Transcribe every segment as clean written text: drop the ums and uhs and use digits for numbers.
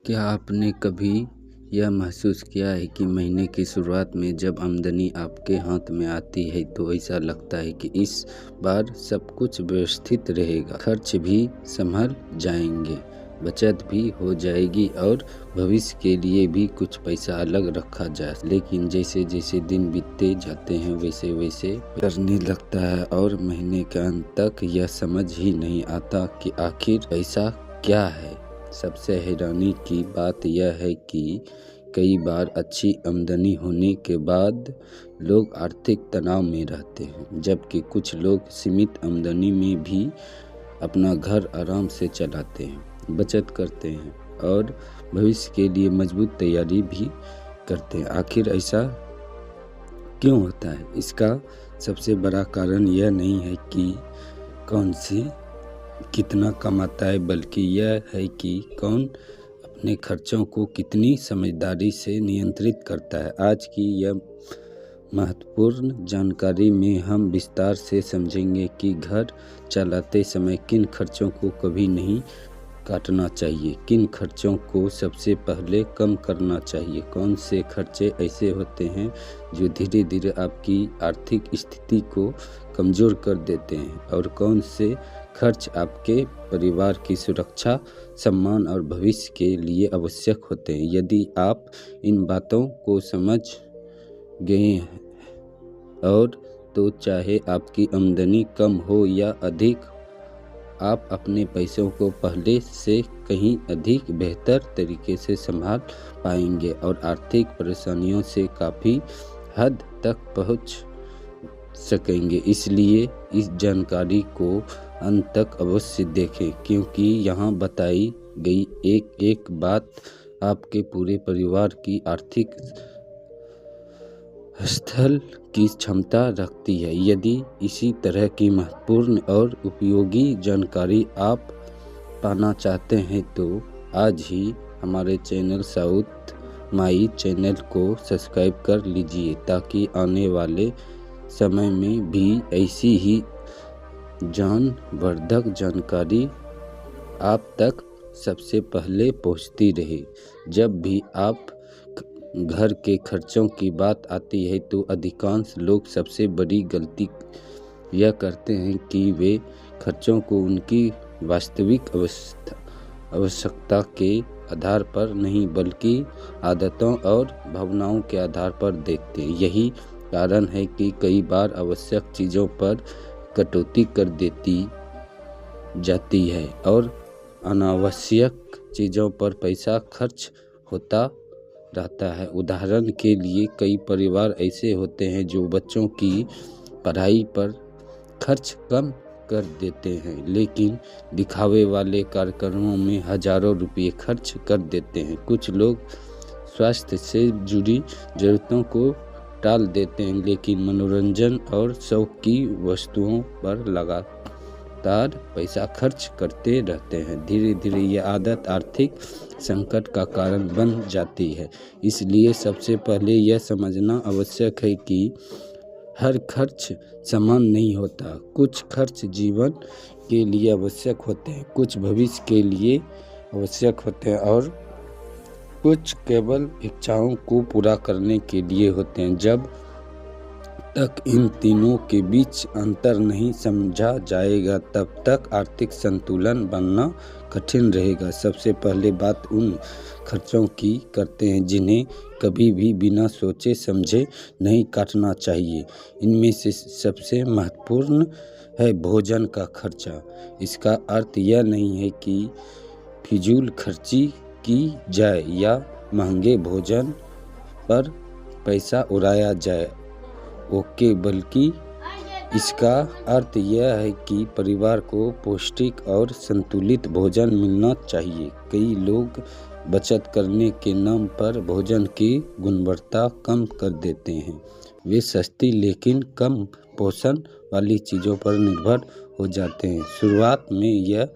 क्या आपने कभी यह महसूस किया है कि महीने की शुरुआत में जब आमदनी आपके हाथ में आती है तो ऐसा लगता है कि इस बार सब कुछ व्यवस्थित रहेगा, खर्च भी संभल जाएंगे, बचत भी हो जाएगी और भविष्य के लिए भी कुछ पैसा अलग रखा जाए। लेकिन जैसे जैसे दिन बीतते जाते हैं वैसे वैसे करने लगता है और महीने के अंत तक यह समझ ही नहीं आता कि आखिर ऐसा क्या है। सबसे हैरानी की बात यह है कि कई बार अच्छी आमदनी होने के बाद लोग आर्थिक तनाव में रहते हैं, जबकि कुछ लोग सीमित आमदनी में भी अपना घर आराम से चलाते हैं, बचत करते हैं और भविष्य के लिए मजबूत तैयारी भी करते हैं। आखिर ऐसा क्यों होता है? इसका सबसे बड़ा कारण यह नहीं है कि कौन सी कितना कमाता है, बल्कि यह है कि कौन अपने खर्चों को कितनी समझदारी से नियंत्रित करता है। आज की यह महत्वपूर्ण जानकारी में हम विस्तार से समझेंगे कि घर चलाते समय किन खर्चों को कभी नहीं काटना चाहिए, किन खर्चों को सबसे पहले कम करना चाहिए, कौन से खर्चे ऐसे होते हैं जो धीरे धीरे आपकी आर्थिक स्थिति को कमज़ोर कर देते हैं और कौन से खर्च आपके परिवार की सुरक्षा, सम्मान और भविष्य के लिए आवश्यक होते हैं। यदि आप इन बातों को समझ गए हैं और तो चाहे आपकी आमदनी कम हो या अधिक, आप अपने पैसों को पहले से कहीं अधिक बेहतर तरीके से संभाल पाएंगे और आर्थिक परेशानियों से काफ़ी हद तक पहुंच सकेंगे। इसलिए इस जानकारी को अंत तक अवश्य देखें, क्योंकि यहाँ बताई गई एक एक बात आपके पूरे परिवार की आर्थिक स्थल की क्षमता रखती है। यदि इसी तरह की महत्वपूर्ण और उपयोगी जानकारी आप पाना चाहते हैं तो आज ही हमारे चैनल साउथ माई चैनल को सब्सक्राइब कर लीजिए, ताकि आने वाले समय में भी ऐसी ही ज्ञानवर्धक जानकारी आप तक सबसे पहले पहुंचती रहे। जब भी आप घर के खर्चों की बात आती है तो अधिकांश लोग सबसे बड़ी गलती यह करते हैं कि वे खर्चों को उनकी वास्तविक आवश्यकता के आधार पर नहीं, बल्कि आदतों और भावनाओं के आधार पर देखते हैं। यही कारण है कि कई बार आवश्यक चीज़ों पर कटौती कर देती जाती है और अनावश्यक चीज़ों पर पैसा खर्च होता रहता है। उदाहरण के लिए, कई परिवार ऐसे होते हैं जो बच्चों की पढ़ाई पर खर्च कम कर देते हैं, लेकिन दिखावे वाले कार्यक्रमों में हजारों रुपये खर्च कर देते हैं। कुछ लोग स्वास्थ्य से जुड़ी जरूरतों को टाल देते हैं, लेकिन मनोरंजन और शौक की वस्तुओं पर लगातार पैसा खर्च करते रहते हैं। धीरे धीरे यह आदत आर्थिक संकट का कारण बन जाती है। इसलिए सबसे पहले यह समझना आवश्यक है कि हर खर्च समान नहीं होता। कुछ खर्च जीवन के लिए आवश्यक होते हैं, कुछ भविष्य के लिए आवश्यक होते हैं और कुछ केवल इच्छाओं को पूरा करने के लिए होते हैं। जब तक इन तीनों के बीच अंतर नहीं समझा जाएगा, तब तक आर्थिक संतुलन बनना कठिन रहेगा। सबसे पहले बात उन खर्चों की करते हैं जिन्हें कभी भी बिना सोचे समझे नहीं काटना चाहिए। इनमें से सबसे महत्वपूर्ण है भोजन का खर्चा। इसका अर्थ यह नहीं है कि फिजूल खर्ची की जाए या महंगे भोजन पर पैसा उड़ाया जाए, बल्कि इसका अर्थ यह है कि परिवार को पौष्टिक और संतुलित भोजन मिलना चाहिए। कई लोग बचत करने के नाम पर भोजन की गुणवत्ता कम कर देते हैं। वे सस्ती लेकिन कम पोषण वाली चीज़ों पर निर्भर हो जाते हैं। शुरुआत में यह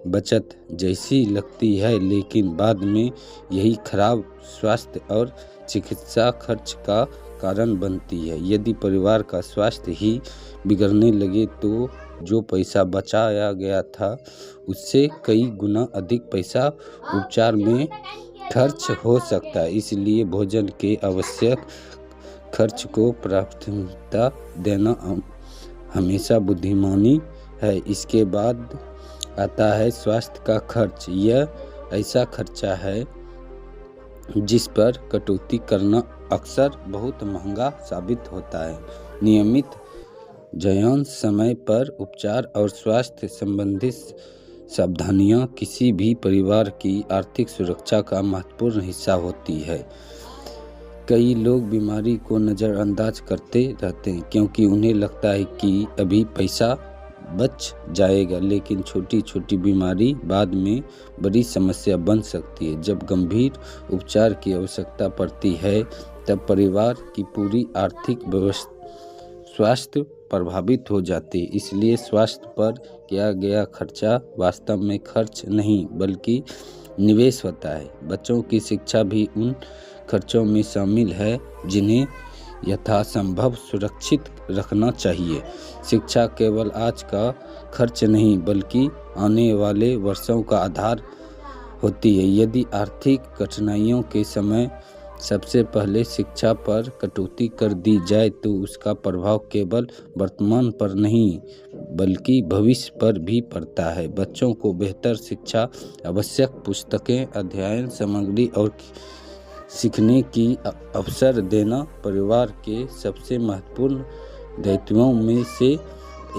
बचत जैसी लगती है, लेकिन बाद में यही खराब स्वास्थ्य और चिकित्सा खर्च का कारण बनती है। यदि परिवार का स्वास्थ्य ही बिगड़ने लगे तो जो पैसा बचाया गया था उससे कई गुना अधिक पैसा उपचार में खर्च हो सकता है, इसलिए भोजन के आवश्यक खर्च को प्राथमिकता देना हमेशा बुद्धिमानी है। इसके बाद आता है स्वास्थ्य का खर्च। यह ऐसा खर्चा है जिस पर कटौती करना अक्सर बहुत महंगा साबित होता है। नियमित जांच, समय पर उपचार और स्वास्थ्य संबंधित सावधानियां किसी भी परिवार की आर्थिक सुरक्षा का महत्वपूर्ण हिस्सा होती है। कई लोग बीमारी को नज़रअंदाज करते रहते हैं क्योंकि उन्हें लगता है कि अभी पैसा बच जाएगा, लेकिन छोटी छोटी बीमारी बाद में बड़ी समस्या बन सकती है। जब गंभीर उपचार की आवश्यकता पड़ती है तब परिवार की पूरी आर्थिक स्वास्थ्य प्रभावित हो जाती है। इसलिए स्वास्थ्य पर किया गया खर्चा वास्तव में खर्च नहीं बल्कि निवेश होता है। बच्चों की शिक्षा भी उन खर्चों में शामिल है जिन्हें यथासंभव सुरक्षित रखना चाहिए। शिक्षा केवल आज का खर्च नहीं बल्कि आने वाले वर्षों का आधार होती है। यदि आर्थिक कठिनाइयों के समय सबसे पहले शिक्षा पर कटौती कर दी जाए तो उसका प्रभाव केवल वर्तमान पर नहीं बल्कि भविष्य पर भी पड़ता है। बच्चों को बेहतर शिक्षा, आवश्यक पुस्तकें, अध्ययन सामग्री और सीखने की अवसर देना परिवार के सबसे महत्वपूर्ण दायित्वों में से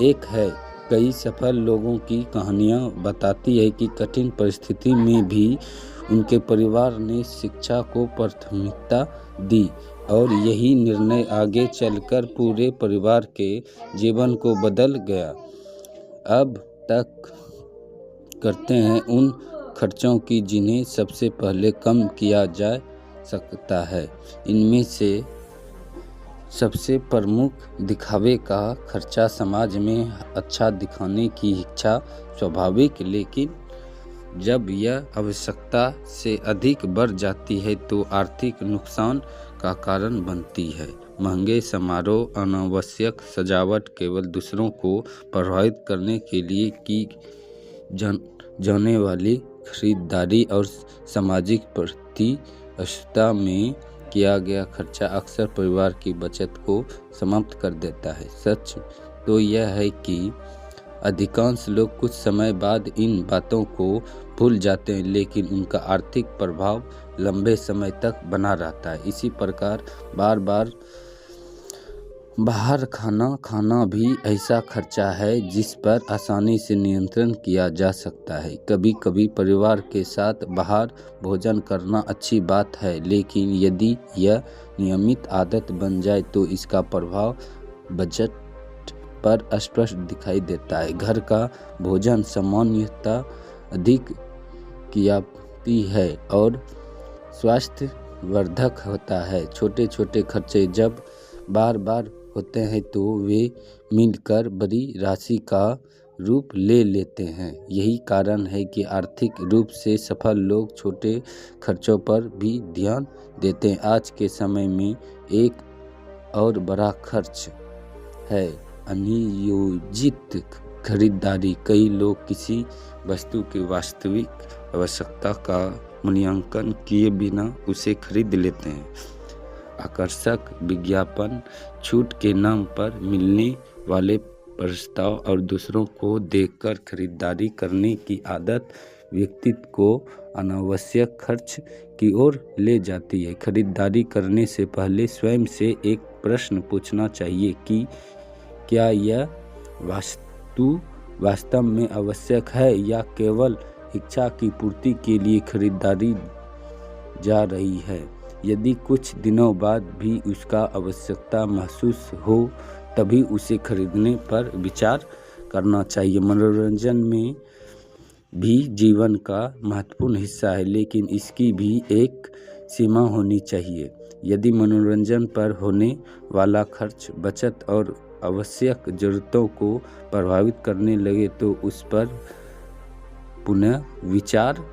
एक है। कई सफल लोगों की कहानियाँ बताती है कि कठिन परिस्थिति में भी उनके परिवार ने शिक्षा को प्राथमिकता दी और यही निर्णय आगे चलकर पूरे परिवार के जीवन को बदल गया। अब तक करते हैं उन खर्चों की जिन्हें सबसे पहले कम किया जा सकता है। इनमें से सबसे प्रमुख दिखावे का खर्चा। समाज में अच्छा दिखाने की इच्छा स्वाभाविक, लेकिन जब यह आवश्यकता से अधिक बढ़ जाती है तो आर्थिक नुकसान का कारण बनती है। महंगे समारोह, अनावश्यक सजावट, केवल दूसरों को प्रभावित करने के लिए की जाने वाली खरीदारी और सामाजिक प्रतिष्ठा में किया गया खर्चा अक्सर परिवार की बचत को समाप्त कर देता है। सच तो यह है कि अधिकांश लोग कुछ समय बाद इन बातों को भूल जाते हैं, लेकिन उनका आर्थिक प्रभाव लंबे समय तक बना रहता है। इसी प्रकार बार बार बाहर खाना भी ऐसा खर्चा है जिस पर आसानी से नियंत्रण किया जा सकता है। कभी कभी परिवार के साथ बाहर भोजन करना अच्छी बात है, लेकिन यदि यह नियमित आदत बन जाए तो इसका प्रभाव बजट पर स्पष्ट दिखाई देता है। घर का भोजन सामान्यतः अधिक किफायती है और स्वास्थ्यवर्धक होता है। छोटे छोटे खर्चे जब बार बार होते हैं तो वे मिलकर बड़ी राशि का रूप ले लेते हैं। यही कारण है कि आर्थिक रूप से सफल लोग छोटे खर्चों पर भी ध्यान देते हैं। आज के समय में एक और बड़ा खर्च है अनियोजित खरीदारी। कई लोग किसी वस्तु की वास्तविक आवश्यकता का मूल्यांकन किए बिना उसे खरीद लेते हैं। आकर्षक विज्ञापन, छूट के नाम पर मिलने वाले प्रस्ताव और दूसरों को देखकर खरीदारी करने की आदत व्यक्तित्व को अनावश्यक खर्च की ओर ले जाती है। खरीदारी करने से पहले स्वयं से एक प्रश्न पूछना चाहिए कि क्या यह वस्तु वास्तव में आवश्यक है या केवल इच्छा की पूर्ति के लिए खरीदारी जा रही है। यदि कुछ दिनों बाद भी उसका आवश्यकता महसूस हो तभी उसे खरीदने पर विचार करना चाहिए। मनोरंजन में भी जीवन का महत्वपूर्ण हिस्सा है, लेकिन इसकी भी एक सीमा होनी चाहिए। यदि मनोरंजन पर होने वाला खर्च बचत और आवश्यक जरूरतों को प्रभावित करने लगे तो उस पर पुनः विचार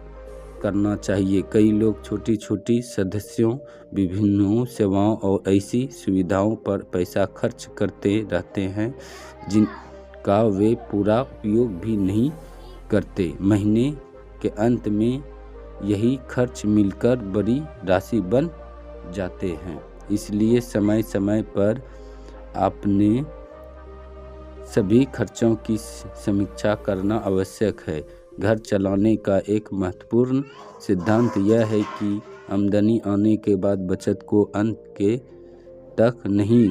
करना चाहिए। कई लोग छोटी छोटी सदस्यों, विभिन्न सेवाओं और ऐसी सुविधाओं पर पैसा खर्च करते रहते हैं जिनका वे पूरा उपयोग भी नहीं करते। महीने के अंत में यही खर्च मिलकर बड़ी राशि बन जाते हैं। इसलिए समय समय पर आपने सभी खर्चों की समीक्षा करना आवश्यक है। घर चलाने का एक महत्वपूर्ण सिद्धांत यह है कि आमदनी आने के बाद बचत को अंत के तक नहीं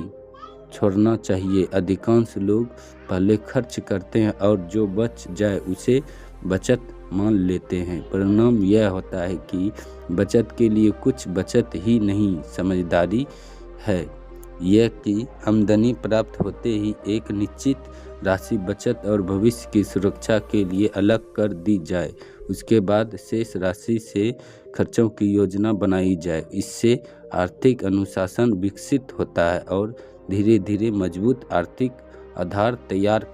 छोड़ना चाहिए। अधिकांश लोग पहले खर्च करते हैं और जो बच जाए उसे बचत मान लेते हैं। परिणाम यह होता है कि बचत के लिए कुछ बचत ही नहीं। समझदारी है यह कि आमदनी प्राप्त होते ही एक निश्चित राशि बचत और भविष्य की सुरक्षा के लिए अलग कर दी जाए। उसके बाद शेष राशि से खर्चों की योजना बनाई जाए। इससे आर्थिक अनुशासन विकसित होता है और धीरे धीरे मजबूत आर्थिक आधार तैयार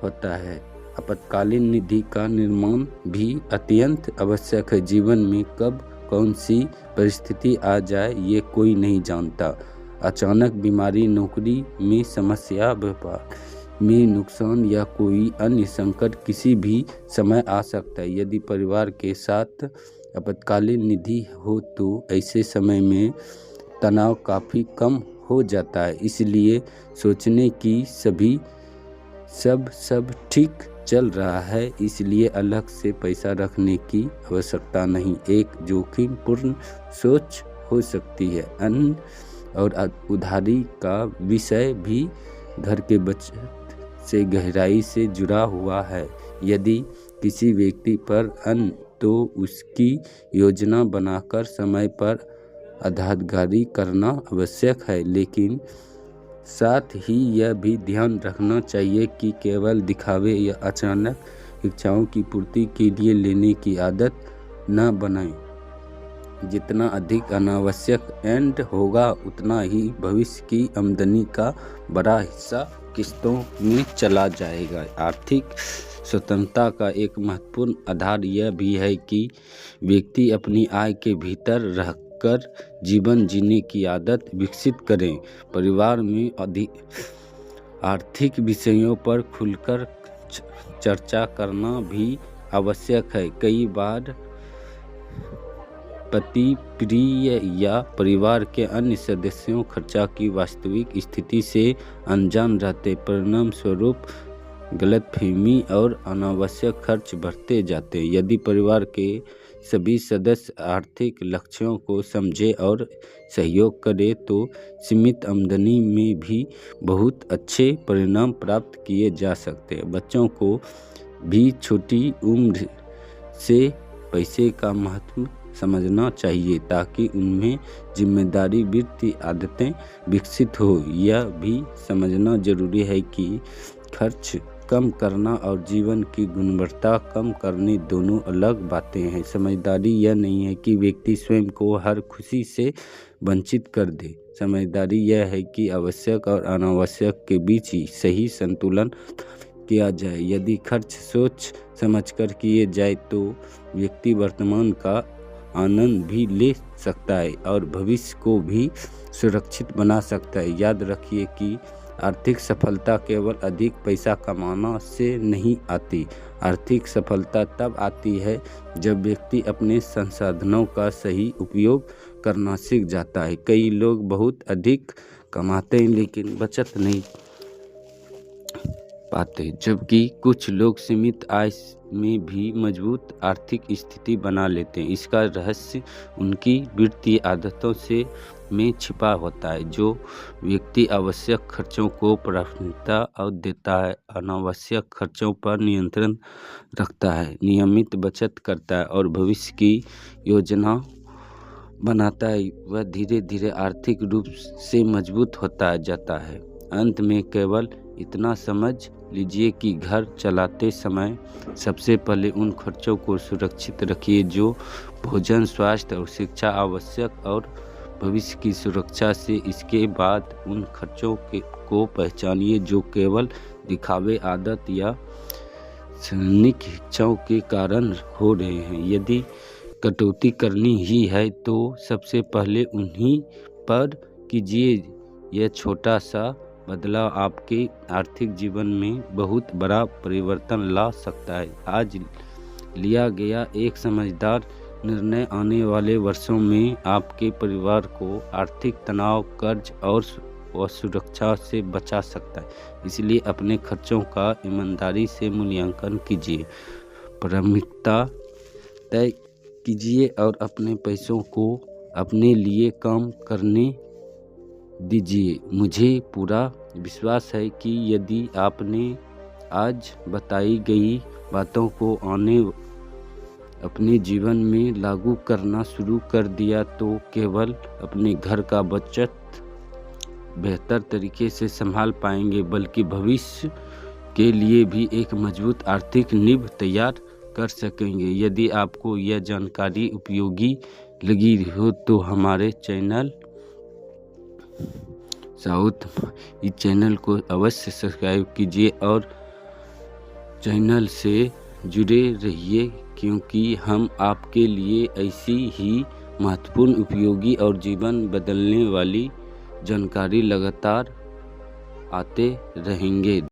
होता है। आपातकालीन निधि का निर्माण भी अत्यंत आवश्यक है। जीवन में कब कौन सी परिस्थिति आ जाए ये कोई नहीं जानता। अचानक बीमारी, नौकरी में समस्या, व्यापार में नुकसान या कोई अन्य संकट किसी भी समय आ सकता है। यदि परिवार के साथ आपातकालीन निधि हो तो ऐसे समय में तनाव काफ़ी कम हो जाता है। इसलिए सोचने की सब ठीक चल रहा है इसलिए अलग से पैसा रखने की आवश्यकता नहीं। एक जोखिम पूर्ण सोच हो सकती है। अन्न और उधारी का विषय भी घर के बचत से गहराई से जुड़ा हुआ है। यदि किसी व्यक्ति पर अन्न तो उसकी योजना बनाकर समय पर अदायगी करना आवश्यक है, लेकिन साथ ही यह भी ध्यान रखना चाहिए कि केवल दिखावे या अचानक इच्छाओं की पूर्ति के लिए लेने की आदत न बनाएं। जितना अधिक अनावश्यक एंड होगा उतना ही भविष्य की आमदनी का बड़ा हिस्सा किस्तों में चला जाएगा। आर्थिक स्वतंत्रता का एक महत्वपूर्ण आधार यह भी है कि व्यक्ति अपनी आय के भीतर रहकर जीवन जीने की आदत विकसित करें। परिवार में आर्थिक विषयों पर खुलकर चर्चा करना भी आवश्यक है। कई बार पति, प्रिय या परिवार के अन्य सदस्यों खर्चा की वास्तविक स्थिति से अनजान रहते। परिणाम स्वरूप गलतफहमी और अनावश्यक खर्च बढ़ते जाते। यदि परिवार के सभी सदस्य आर्थिक लक्ष्यों को समझे और सहयोग करें तो सीमित आमदनी में भी बहुत अच्छे परिणाम प्राप्त किए जा सकते हैं। बच्चों को भी छोटी उम्र से पैसे का महत्व समझना चाहिए ताकि उनमें जिम्मेदारी, वित्तीय आदतें विकसित हो। यह भी समझना जरूरी है कि खर्च कम करना और जीवन की गुणवत्ता कम करने दोनों अलग बातें हैं। समझदारी यह नहीं है कि व्यक्ति स्वयं को हर खुशी से वंचित कर दे। समझदारी यह है कि आवश्यक और अनावश्यक के बीच ही सही संतुलन किया जाए। यदि खर्च सोच समझकर किए जाए तो व्यक्ति वर्तमान का आनंद भी ले सकता है और भविष्य को भी सुरक्षित बना सकता है। याद रखिए कि आर्थिक सफलता केवल अधिक पैसा कमाना से नहीं आती। आर्थिक सफलता तब आती है जब व्यक्ति अपने संसाधनों का सही उपयोग करना सीख जाता है। कई लोग बहुत अधिक कमाते हैं लेकिन बचत नहीं पाते, जबकि कुछ लोग सीमित आय में भी मजबूत आर्थिक स्थिति बना लेते हैं। इसका रहस्य उनकी वित्तीय आदतों से में छिपा होता है। जो व्यक्ति आवश्यक खर्चों को प्राथमिकता और देता है, अनावश्यक खर्चों पर नियंत्रण रखता है, नियमित बचत करता है और भविष्य की योजना बनाता है, वह धीरे धीरे आर्थिक रूप से मजबूत होता जाता है। अंत में केवल इतना समझ लीजिए कि घर चलाते समय सबसे पहले उन खर्चों को सुरक्षित रखिए जो भोजन, स्वास्थ्य और शिक्षा आवश्यक और भविष्य की सुरक्षा से। इसके बाद उन खर्चों को पहचानिए जो केवल दिखावे, आदत या क्षणिक इच्छाओं के कारण हो रहे हैं। यदि कटौती करनी ही है तो सबसे पहले उन्हीं पर कीजिए। यह छोटा सा बदलाव आपके आर्थिक जीवन में बहुत बड़ा परिवर्तन ला सकता है। आज लिया गया एक समझदार निर्णय आने वाले वर्षों में आपके परिवार को आर्थिक तनाव, कर्ज और असुरक्षा से बचा सकता है। इसलिए अपने खर्चों का ईमानदारी से मूल्यांकन कीजिए, प्राथमिकता तय कीजिए और अपने पैसों को अपने लिए काम करने दीजिए। मुझे पूरा विश्वास है कि यदि आपने आज बताई गई बातों को अपने जीवन में लागू करना शुरू कर दिया तो केवल अपने घर का बचत बेहतर तरीके से संभाल पाएंगे, बल्कि भविष्य के लिए भी एक मजबूत आर्थिक नींव तैयार कर सकेंगे। यदि आपको यह जानकारी उपयोगी लगी हो तो हमारे चैनल इस चैनल को अवश्य सब्सक्राइब कीजिए और चैनल से जुड़े रहिए, क्योंकि हम आपके लिए ऐसी ही महत्वपूर्ण, उपयोगी और जीवन बदलने वाली जानकारी लगातार आते रहेंगे।